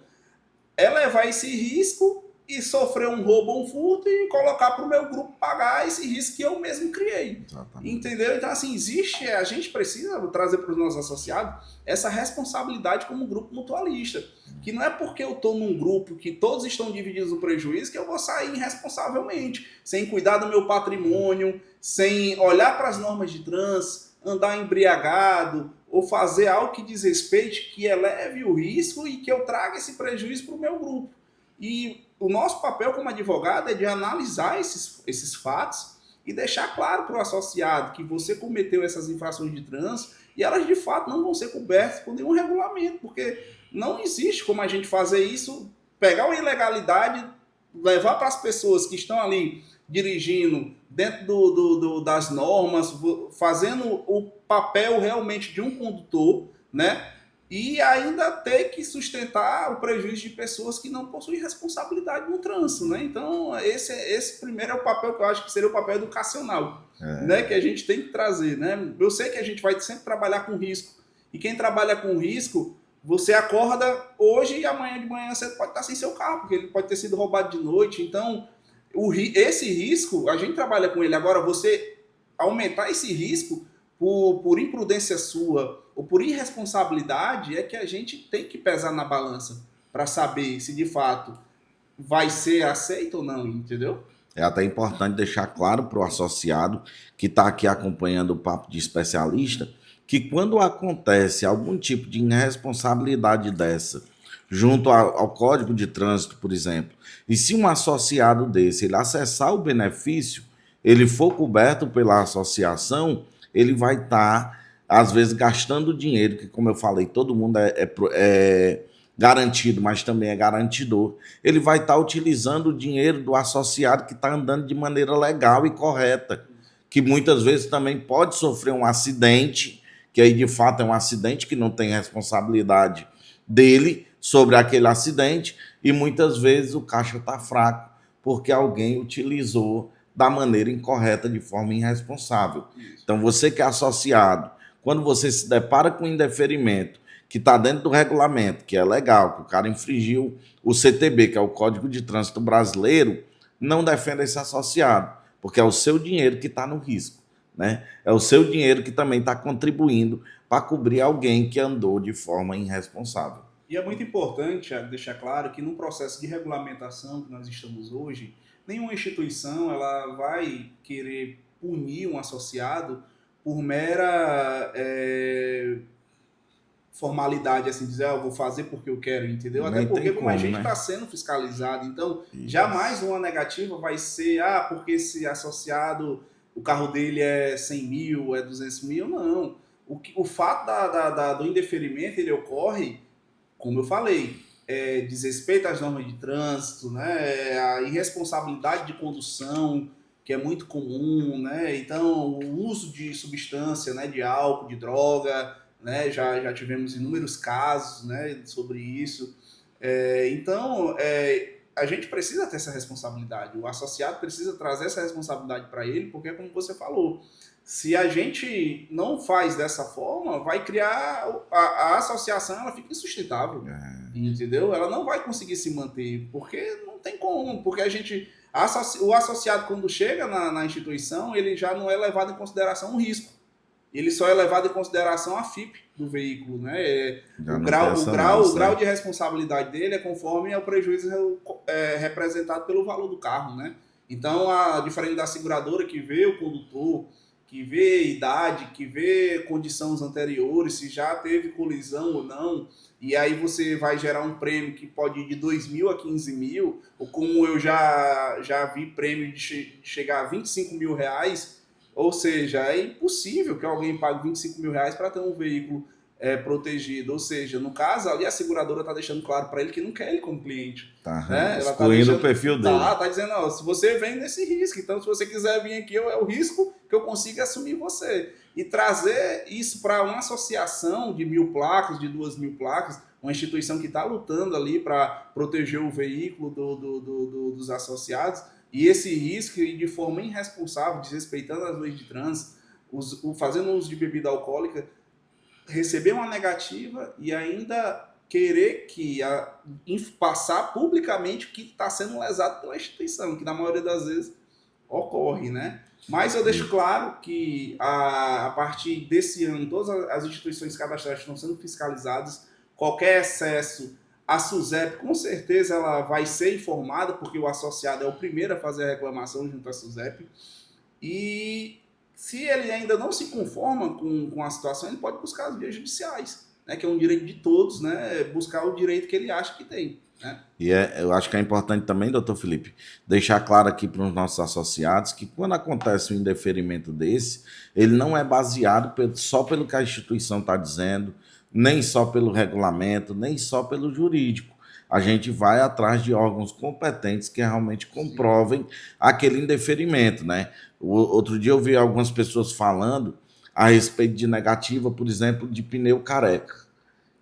elevar esse risco e sofrer um roubo ou um furto e colocar para o meu grupo pagar esse risco que eu mesmo criei. Exatamente. Entendeu? Então, assim, a gente precisa trazer para os nossos associados essa responsabilidade como grupo mutualista. Que não é porque eu estou num grupo que todos estão divididos no prejuízo que eu vou sair irresponsavelmente, sem cuidar do meu patrimônio, sem olhar para as normas de trânsito, andar embriagado, ou fazer algo que desrespeite, que eleve o risco e que eu traga esse prejuízo para o meu grupo. E o nosso papel como advogado é de analisar esses fatos e deixar claro para o associado que você cometeu essas infrações de trânsito e elas de fato não vão ser cobertas por nenhum regulamento, porque não existe como a gente fazer isso, pegar uma ilegalidade, levar para as pessoas que estão ali dirigindo dentro das normas, fazendo o papel realmente de um condutor, né? E ainda ter que sustentar o prejuízo de pessoas que não possuem responsabilidade no trânsito, né? Então, esse primeiro é o papel que eu acho que seria o papel educacional, né? Que a gente tem que trazer, né? Eu sei que a gente vai sempre trabalhar com risco, e quem trabalha com risco, você acorda hoje e amanhã de manhã você pode estar sem seu carro, porque ele pode ter sido roubado de noite. Então, esse risco, a gente trabalha com ele. Agora, você aumentar esse risco por imprudência sua ou por irresponsabilidade é que a gente tem que pesar na balança para saber se de fato vai ser aceito ou não, entendeu? É até importante deixar claro para o associado que está aqui acompanhando o Papo de Especialista que quando acontece algum tipo de irresponsabilidade dessa, junto ao Código de Trânsito, por exemplo, e se um associado desse ele acessar o benefício, ele for coberto pela associação, ele vai estar, às vezes, gastando dinheiro, que, como eu falei, todo mundo é garantido, mas também é garantidor. Ele vai estar utilizando o dinheiro do associado que está andando de maneira legal e correta, que muitas vezes também pode sofrer um acidente, que aí de fato é um acidente que não tem responsabilidade dele sobre aquele acidente, e muitas vezes o caixa está fraco porque alguém utilizou da maneira incorreta, de forma irresponsável. Então, você que é associado, quando você se depara com um indeferimento que está dentro do regulamento, que é legal, que o cara infringiu o CTB, que é o Código de Trânsito Brasileiro, não defenda esse associado, porque é o seu dinheiro que está no risco, né? É o seu dinheiro que também está contribuindo para cobrir alguém que andou de forma irresponsável. E é muito importante deixar claro que no processo de regulamentação que nós estamos hoje, nenhuma instituição ela vai querer punir um associado por mera formalidade, assim, dizer, eu vou fazer porque eu quero, entendeu? Até Nem tem porque como a como, gente está né? sendo fiscalizado, então jamais Isso. uma negativa vai ser, porque esse associado, o carro dele é 100 mil, é 200 mil, não. O fato do indeferimento, ele ocorre como eu falei, desrespeito às normas de trânsito, né, a irresponsabilidade de condução, que é muito comum, né, então o uso de substância, né, de álcool, de droga, né, já tivemos inúmeros casos, né, sobre isso. A gente precisa ter essa responsabilidade, o associado precisa trazer essa responsabilidade para ele, porque, como você falou, se a gente não faz dessa forma, vai criar a associação, ela fica insustentável, É, entendeu? Ela não vai conseguir se manter, porque não tem como, porque o associado quando chega na instituição, ele já não é levado em consideração um risco, ele só é levado em consideração a FIP do veículo, né? já não tem essa análise, O grau né? de responsabilidade dele é conforme o prejuízo representado pelo valor do carro, né? Então, diferente da seguradora que vê o condutor, que vê idade, que vê condições anteriores, se já teve colisão ou não, e aí você vai gerar um prêmio que pode ir de 2 mil a 15 mil, ou como eu já vi prêmio de chegar a 25 mil reais, ou seja, é impossível que alguém pague 25 mil reais para ter um veículo protegido. Ou seja, no caso, ali a seguradora está deixando claro para ele que não quer ele como cliente. Tá Né? Ela está excluindo o deixando. perfil dele. Tá dizendo, ó, se você vem nesse risco, então se você quiser vir aqui, é o risco que eu consigo assumir você. E trazer isso para uma associação de 1.000 placas, de 2.000 placas, uma instituição que está lutando ali para proteger o veículo dos associados, e esse risco, e de forma irresponsável, desrespeitando as leis de trânsito, fazendo uso de bebida alcoólica, receber uma negativa e ainda querer passar publicamente que está sendo lesado pela instituição, que na maioria das vezes ocorre, né? Mas eu deixo claro que a partir desse ano todas as instituições cadastrais estão sendo fiscalizadas, qualquer excesso, a SUSEP com certeza ela vai ser informada, porque o associado é o primeiro a fazer a reclamação junto à SUSEP, e se ele ainda não se conforma com a situação, ele pode buscar as vias judiciais, né, que é um direito de todos, né, buscar o direito que ele acha que tem. Né? E eu acho que é importante também, doutor Felipe, deixar claro aqui para os nossos associados que quando acontece um indeferimento desse, ele não é baseado só pelo que a instituição está dizendo, nem só pelo regulamento, nem só pelo jurídico. A gente vai atrás de órgãos competentes que realmente comprovem aquele indeferimento, né? Outro dia eu vi algumas pessoas falando a respeito de negativa, por exemplo, de pneu careca.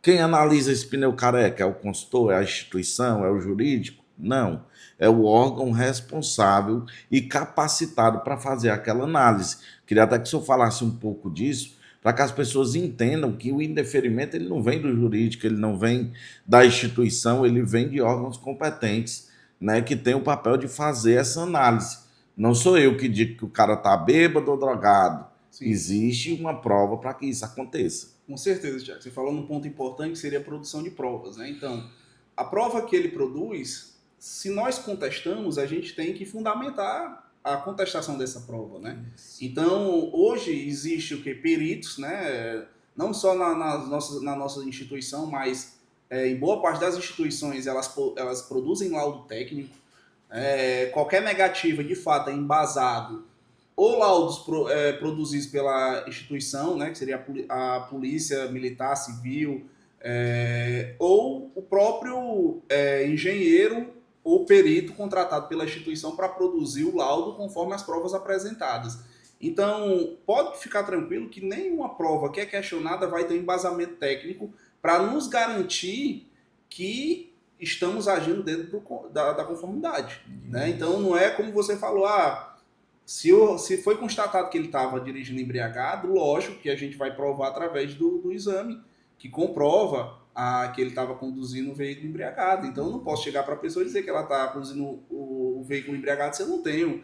Quem analisa esse pneu careca? É o consultor? É a instituição? É o jurídico? Não. É o órgão responsável e capacitado para fazer aquela análise. Queria até que o senhor falasse um pouco disso, para que as pessoas entendam que o indeferimento ele não vem do jurídico, ele não vem da instituição, ele vem de órgãos competentes, né, que tem o papel de fazer essa análise. Não sou eu que digo que o cara está bêbado ou drogado. Sim. Existe uma prova para que isso aconteça. Com certeza, Tiago. Você falou num ponto importante que seria a produção de provas. Né? Então, a prova que ele produz, se nós contestamos, a gente tem que fundamentar a contestação dessa prova. Né? Então, hoje existe o que? Peritos, né? Não só na nossa instituição, mas em boa parte das instituições elas produzem laudo técnico. Qualquer negativa, de fato, é embasado ou laudos produzidos pela instituição, né, que seria a polícia militar, civil, ou o próprio engenheiro ou perito contratado pela instituição para produzir o laudo conforme as provas apresentadas. Então, pode ficar tranquilo que nenhuma prova que é questionada vai ter embasamento técnico para nos garantir que estamos agindo dentro da conformidade. Né? Então, não é como você falou, se foi constatado que ele estava dirigindo embriagado, lógico que a gente vai provar através do exame, que comprova que ele estava conduzindo o veículo embriagado. Então, eu não posso chegar para a pessoa e dizer que ela está conduzindo o veículo embriagado se eu não tenho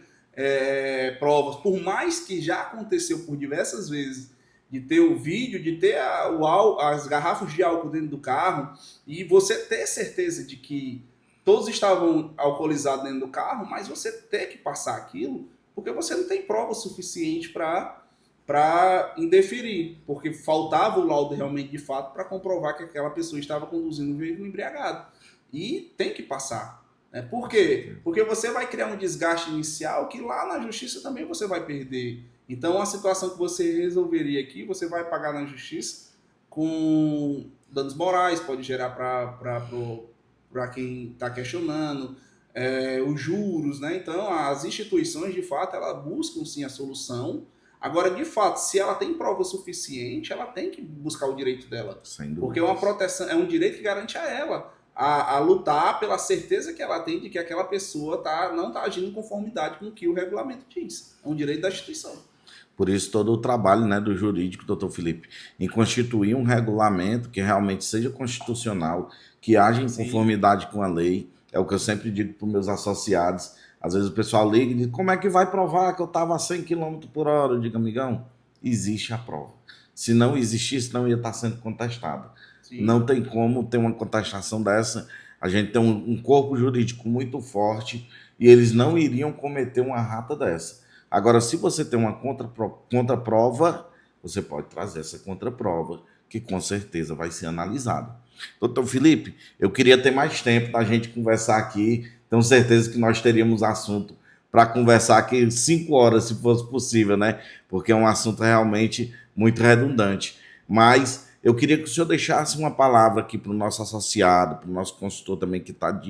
provas. Por mais que já aconteceu por diversas vezes de ter o vídeo, de ter as garrafas de álcool dentro do carro, e você ter certeza de que todos estavam alcoolizados dentro do carro, mas você ter que passar aquilo, porque você não tem prova suficiente para indeferir, porque faltava o laudo realmente de fato para comprovar que aquela pessoa estava conduzindo um veículo embriagado. E tem que passar. Né? Por quê? Porque você vai criar um desgaste inicial que lá na justiça também você vai perder. Então, a situação que você resolveria aqui, você vai pagar na justiça com danos morais, pode gerar para quem está questionando, os juros, né? Então, as instituições, de fato, elas buscam sim a solução. Agora, de fato, se ela tem prova suficiente, ela tem que buscar o direito dela. Sem dúvida. Porque é uma proteção, é um direito que garante a ela a lutar pela certeza que ela tem de que aquela pessoa não está agindo em conformidade com o que o regulamento diz. É um direito da instituição. Por isso, todo o trabalho, né, do jurídico, doutor Felipe, em constituir um regulamento que realmente seja constitucional, que haja em conformidade com a lei, é o que eu sempre digo para os meus associados. Às vezes o pessoal liga e diz, como é que vai provar que eu estava a 100 km por hora? Eu digo, amigão, existe a prova. Se não existisse, não ia estar sendo contestado. Sim. Não tem como ter uma contestação dessa. A gente tem um corpo jurídico muito forte e eles não iriam cometer uma rata dessa. Agora, se você tem uma contraprova, você pode trazer essa contraprova, que com certeza vai ser analisada. Doutor Felipe, eu queria ter mais tempo da gente conversar aqui. Tenho certeza que nós teríamos assunto para conversar aqui 5 horas, se fosse possível, né? Porque é um assunto realmente muito redundante. Mas eu queria que o senhor deixasse uma palavra aqui para o nosso associado, para o nosso consultor também que está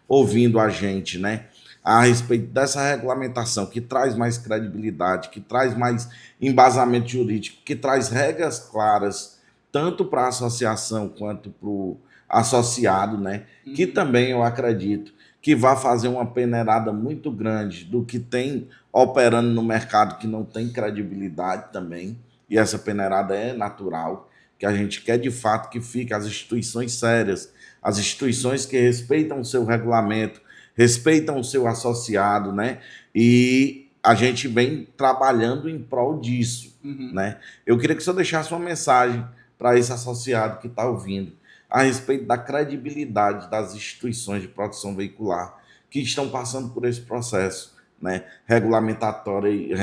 ouvindo a gente, né? A respeito dessa regulamentação que traz mais credibilidade, que traz mais embasamento jurídico, que traz regras claras, tanto para a associação quanto para o associado, né? Que também eu acredito que vai fazer uma peneirada muito grande do que tem operando no mercado que não tem credibilidade também, e essa peneirada é natural, que a gente quer de fato que fique as instituições sérias, as instituições que respeitam o seu regulamento, respeitam o seu associado, né? E a gente vem trabalhando em prol disso, né? Eu queria que o senhor deixasse uma mensagem para esse associado que está ouvindo a respeito da credibilidade das instituições de proteção veicular que estão passando por esse processo, né? Regulamentatório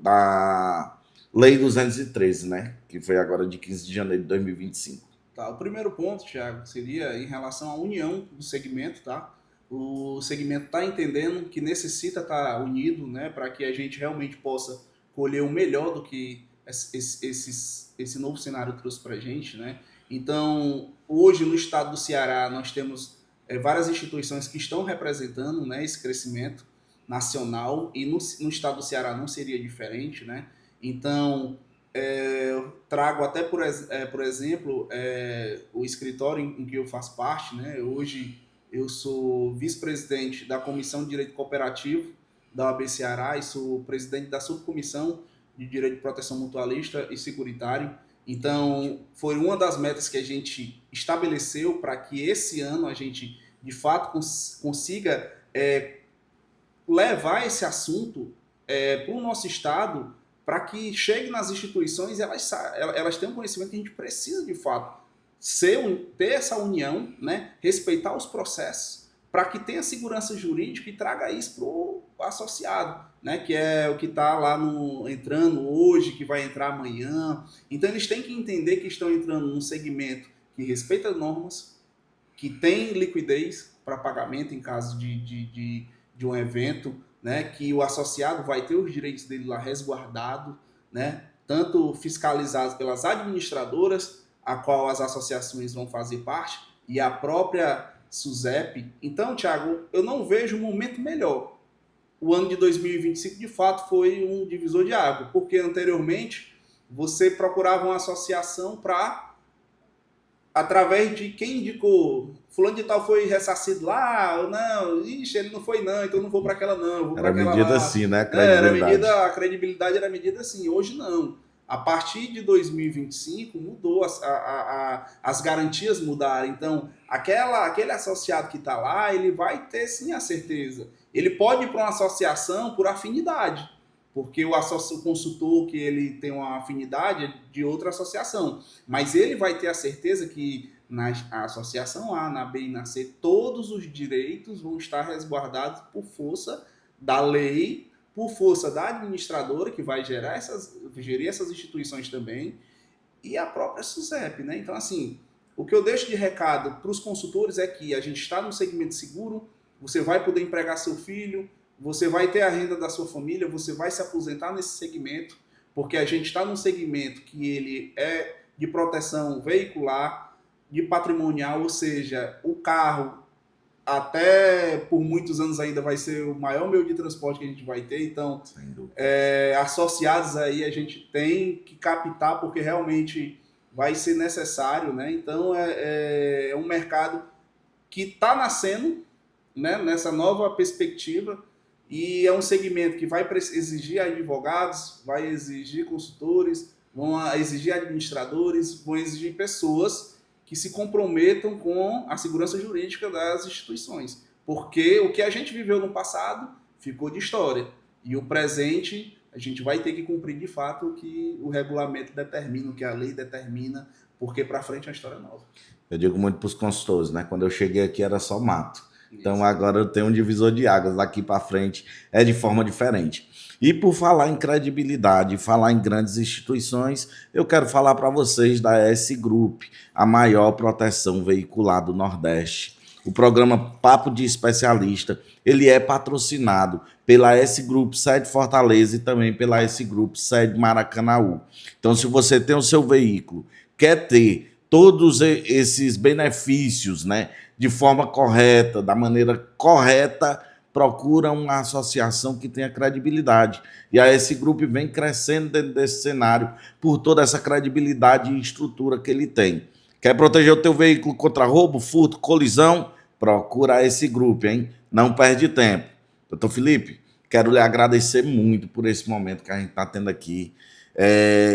da Lei 213, né? Que foi agora de 15 de janeiro de 2025. Tá, o primeiro ponto, Thiago, seria em relação à união do segmento, tá? O segmento está entendendo que necessita estar unido, né, para que a gente realmente possa colher o melhor do que esse novo cenário trouxe para a gente, né? Então, hoje no estado do Ceará, nós temos várias instituições que estão representando, né, esse crescimento nacional, e no estado do Ceará não seria diferente, né? Então, eu trago até, por exemplo, o escritório em que eu faço parte, né? Hoje eu sou vice-presidente da Comissão de Direito Cooperativo da OAB Ceará e sou presidente da Subcomissão de Direito de Proteção Mutualista e Securitário. Então, foi uma das metas que a gente estabeleceu para que esse ano a gente, de fato, consiga levar esse assunto para o nosso estado, para que chegue nas instituições e elas tenham conhecimento que a gente precisa, de fato, ter essa união, né? Respeitar os processos, para que tenha segurança jurídica e traga isso para o associado, né? Que é o que está lá entrando hoje, que vai entrar amanhã. Então, eles têm que entender que estão entrando num segmento que respeita normas, que tem liquidez para pagamento em caso de um evento, né, que o associado vai ter os direitos dele lá resguardados, né, tanto fiscalizados pelas administradoras, a qual as associações vão fazer parte, e a própria SUSEP. Então, Thiago, eu não vejo um momento melhor. O ano de 2025, de fato, foi um divisor de água, porque anteriormente você procurava uma associação para, através de quem indicou, fulano de tal foi ressarcido lá, ou não, ixi, ele não foi não, então não vou para aquela não, vou para aquela lá. Era medida assim, né? Credibilidade. A credibilidade era medida assim, hoje não. A partir de 2025 mudou, as garantias mudaram, então aquele associado que está lá, ele vai ter sim a certeza. Ele pode ir para uma associação por afinidade, porque o consultor que ele tem uma afinidade é de outra associação, mas ele vai ter a certeza que na associação A, na B e na C, todos os direitos vão estar resguardados por força da lei, por força da administradora, que vai gerir essas instituições também, e a própria SUSEP, né? Então, assim, o que eu deixo de recado para os consultores é que a gente está num segmento seguro, você vai poder empregar seu filho, você vai ter a renda da sua família, você vai se aposentar nesse segmento, porque a gente está num segmento que ele é de proteção veicular, de patrimonial, ou seja, o carro até por muitos anos ainda vai ser o maior meio de transporte que a gente vai ter, então associados aí a gente tem que captar porque realmente vai ser necessário, né? Então é um mercado que está nascendo, né, nessa nova perspectiva, e é um segmento que vai exigir advogados, vai exigir consultores, vão exigir administradores, vão exigir pessoas que se comprometam com a segurança jurídica das instituições. Porque o que a gente viveu no passado ficou de história. E o presente, a gente vai ter que cumprir de fato o que o regulamento determina, o que a lei determina, porque para frente é uma história nova. Eu digo muito para os consultores, né? Quando eu cheguei aqui era só mato. Então agora eu tenho um divisor de águas, daqui para frente é de forma diferente. E por falar em credibilidade, falar em grandes instituições, eu quero falar para vocês da S Group, a maior proteção veicular do Nordeste. O programa Papo de Especialista, ele é patrocinado pela S Group sede Fortaleza e também pela S Group sede Maracanaú. Então, se você tem o seu veículo, quer ter todos esses benefícios, né, de forma correta, da maneira correta, procura uma associação que tenha credibilidade. E a S Group vem crescendo dentro desse cenário por toda essa credibilidade e estrutura que ele tem. Quer proteger o teu veículo contra roubo, furto, colisão? Procura a S Group, hein? Não perde tempo. Doutor Felipe, quero lhe agradecer muito por esse momento que a gente está tendo aqui.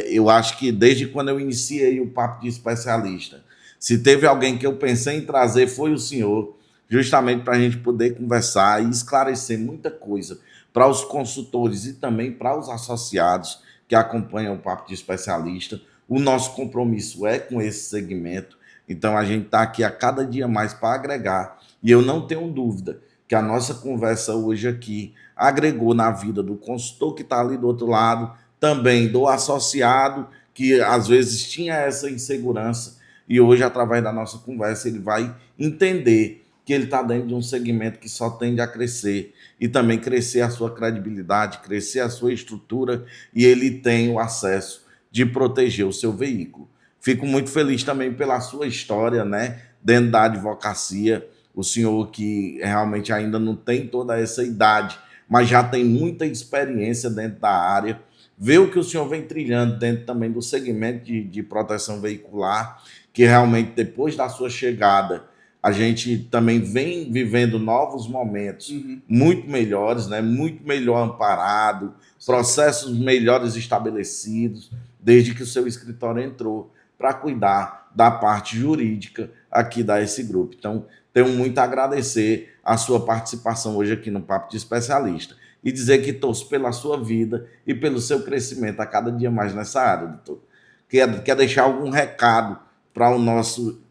Eu acho que desde quando eu iniciei o Papo de Especialista, se teve alguém que eu pensei em trazer, foi o senhor, justamente para a gente poder conversar e esclarecer muita coisa para os consultores e também para os associados que acompanham o Papo de Especialista. O nosso compromisso é com esse segmento, então a gente está aqui a cada dia mais para agregar, e eu não tenho dúvida que a nossa conversa hoje aqui agregou na vida do consultor que está ali do outro lado, também do associado que às vezes tinha essa insegurança, e hoje, através da nossa conversa, ele vai entender que ele está dentro de um segmento que só tende a crescer, e também crescer a sua credibilidade, crescer a sua estrutura, e ele tem o acesso de proteger o seu veículo. Fico muito feliz também pela sua história, né, dentro da advocacia, o senhor que realmente ainda não tem toda essa idade, mas já tem muita experiência dentro da área, ver o que o senhor vem trilhando dentro também do segmento de proteção veicular, que realmente depois da sua chegada, a gente também vem vivendo novos momentos muito melhores, né? Muito melhor amparado, processos melhores estabelecidos, desde que o seu escritório entrou para cuidar da parte jurídica aqui da S Group. Então, tenho muito a agradecer a sua participação hoje aqui no Papo de Especialista e dizer que torço pela sua vida e pelo seu crescimento a cada dia mais nessa área, doutor. Quer deixar algum recado para o nosso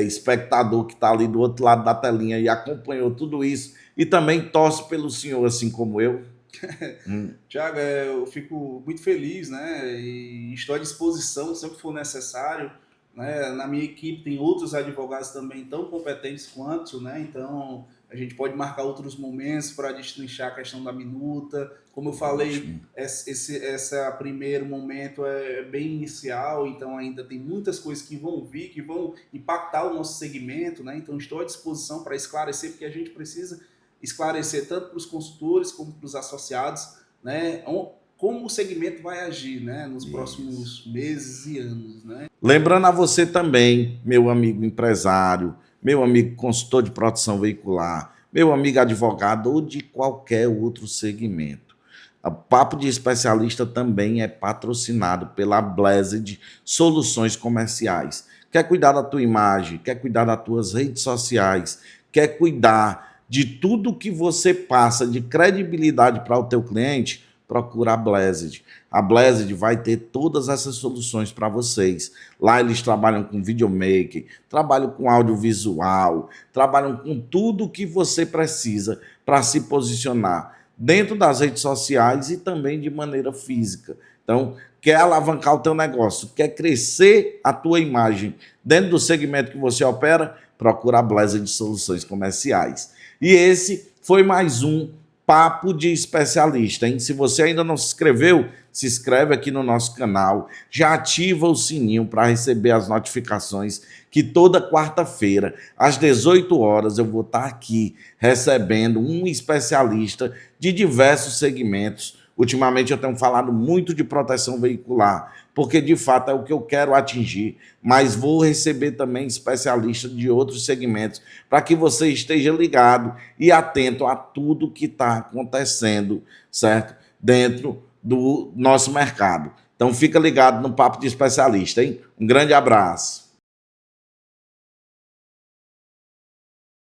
espectador que está ali do outro lado da telinha e acompanhou tudo isso e também torce pelo senhor, assim como eu? Tiago, eu fico muito feliz, né? E estou à disposição sempre que for necessário. Né? Na minha equipe tem outros advogados também tão competentes quanto, né? Então a gente pode marcar outros momentos para destrinchar a questão da minuta. Como eu falei, esse primeiro momento é bem inicial, então ainda tem muitas coisas que vão vir, que vão impactar o nosso segmento, né? Então estou à disposição para esclarecer, porque a gente precisa esclarecer tanto para os consultores como para os associados, né? Como o segmento vai agir, né, nos próximos meses e anos, né? Lembrando a você também, meu amigo empresário, meu amigo consultor de proteção veicular, meu amigo advogado ou de qualquer outro segmento. O Papo de Especialista também é patrocinado pela Blessed Soluções Comerciais. Quer cuidar da tua imagem, quer cuidar das tuas redes sociais, quer cuidar de tudo que você passa de credibilidade para o teu cliente? procura a Blessed. A Blessed vai ter todas essas soluções para vocês. Lá eles trabalham com videomaker, trabalham com audiovisual, trabalham com tudo que você precisa para se posicionar dentro das redes sociais e também de maneira física. Então, quer alavancar o teu negócio, quer crescer a tua imagem dentro do segmento que você opera, procura a Blessed Soluções Comerciais. E esse foi mais um Papo de Especialista, hein? Se você ainda não se inscreveu, se inscreve aqui no nosso canal, já ativa o sininho para receber as notificações que toda quarta-feira, às 18 horas, eu vou estar aqui recebendo um especialista de diversos segmentos. Ultimamente eu tenho falado muito de proteção veicular, porque de fato é o que eu quero atingir, mas vou receber também especialistas de outros segmentos para que você esteja ligado e atento a tudo que está acontecendo, certo? Dentro do nosso mercado. Então fica ligado no Papo de Especialista, hein? Um grande abraço.